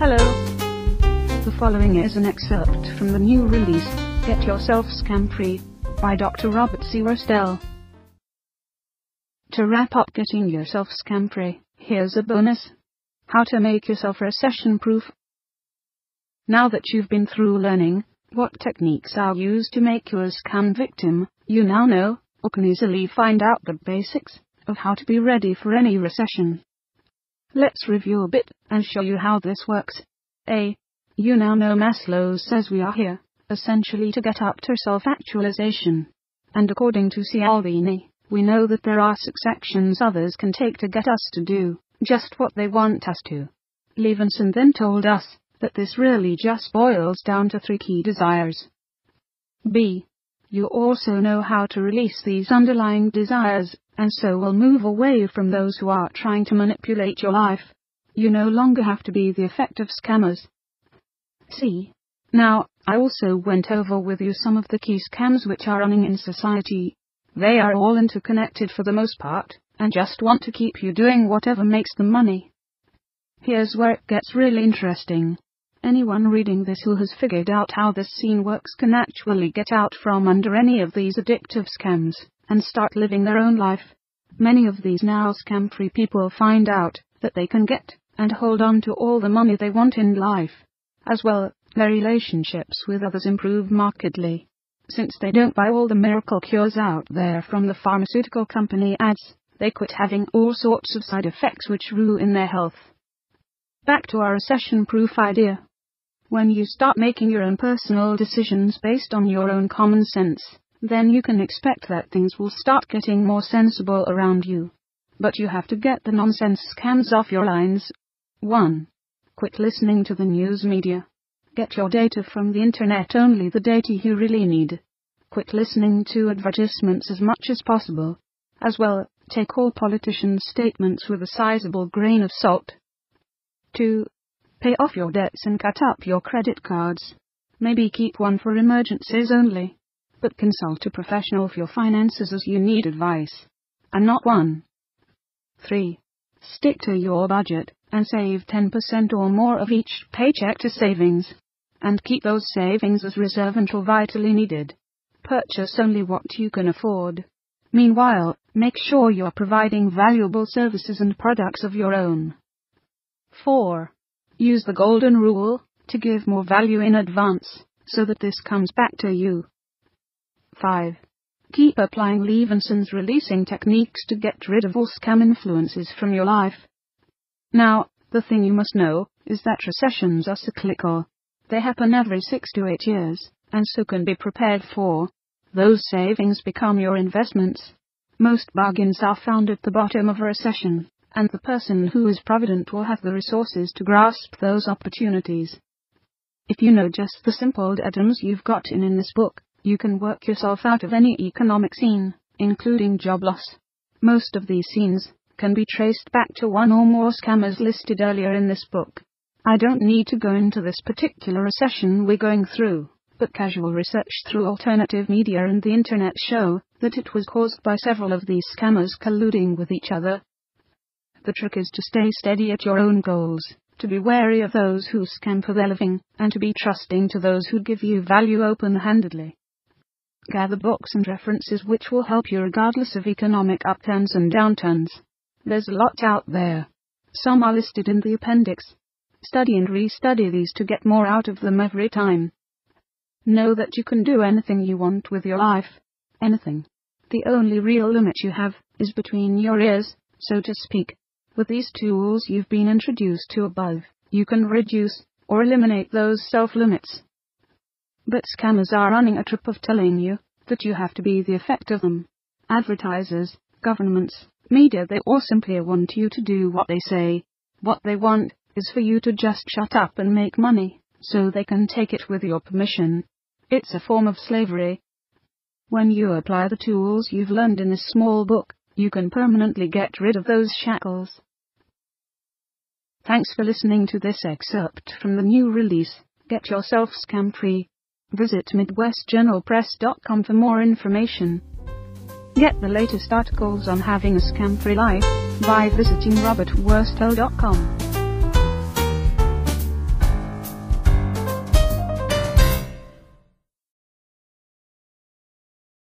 Hello. The following is an excerpt from the new release, Get Yourself Scam-Free, by Dr. Robert C. Rostell. To wrap up getting yourself scam-free, here's a bonus. How to make yourself recession-proof. Now that you've been through learning what techniques are used to make you a scam victim, you now know, or can easily find out the basics of how to be ready for any recession. Let's review a bit and show you how this works. A. You now know Maslow says we are here, essentially to get up to self-actualization. And according to Cialdini, we know that there are 6 actions others can take to get us to do just what they want us to. Levinson then told us that this really just boils down to 3 key desires. B. You also know how to release these underlying desires, and so will move away from those who are trying to manipulate your life. You no longer have to be the effective scammers. C. Now, I also went over with you some of the key scams which are running in society. They are all interconnected for the most part, and just want to keep you doing whatever makes them money. Here's where it gets really interesting. Anyone reading this who has figured out how this scene works can actually get out from under any of these addictive scams and start living their own life. Many of these now scam-free people find out that they can get and hold on to all the money they want in life. As well, their relationships with others improve markedly. Since they don't buy all the miracle cures out there from the pharmaceutical company ads, they quit having all sorts of side effects which ruin their health. Back to our recession-proof idea. When you start making your own personal decisions based on your own common sense, then you can expect that things will start getting more sensible around you. But you have to get the nonsense scams off your lines. 1. Quit listening to the news media. Get your data from the internet, only the data you really need. Quit listening to advertisements as much as possible. As well, take all politicians' statements with a sizable grain of salt. 2. Pay off your debts and cut up your credit cards. Maybe keep one for emergencies only. But consult a professional for your finances as you need advice. And not one. 3. Stick to your budget and save 10% or more of each paycheck to savings. And keep those savings as reserve until vitally needed. Purchase only what you can afford. Meanwhile, make sure you are providing valuable services and products of your own. 4. Use the golden rule to give more value in advance, so that this comes back to you. 5. Keep applying Levinson's releasing techniques to get rid of all scam influences from your life. Now, the thing you must know is that recessions are cyclical. They happen every 6 to 8 years, and so can be prepared for. Those savings become your investments. Most bargains are found at the bottom of a recession, and the person who is provident will have the resources to grasp those opportunities. If you know just the simple items you've got in this book, you can work yourself out of any economic scene, including job loss. Most of these scenes can be traced back to one or more scammers listed earlier in this book. I don't need to go into this particular recession we're going through, but casual research through alternative media and the internet show that it was caused by several of these scammers colluding with each other. The trick is to stay steady at your own goals, to be wary of those who scam for their living, and to be trusting to those who give you value open-handedly. Gather books and references which will help you regardless of economic upturns and downturns. There's a lot out there. Some are listed in the appendix. Study and restudy these to get more out of them every time. Know that you can do anything you want with your life. Anything. The only real limit you have is between your ears, so to speak. With these tools you've been introduced to above, you can reduce or eliminate those self-limits. But scammers are running a trip of telling you that you have to be the effect of them. Advertisers, governments, media, they all simply want you to do what they say. What they want is for you to just shut up and make money, so they can take it with your permission. It's a form of slavery. When you apply the tools you've learned in this small book, you can permanently get rid of those shackles. Thanks for listening to this excerpt from the new release, Get Yourself Scam-Free. Visit MidwestJournalPress.com for more information. Get the latest articles on having a scam-free life by visiting robertrostell.com.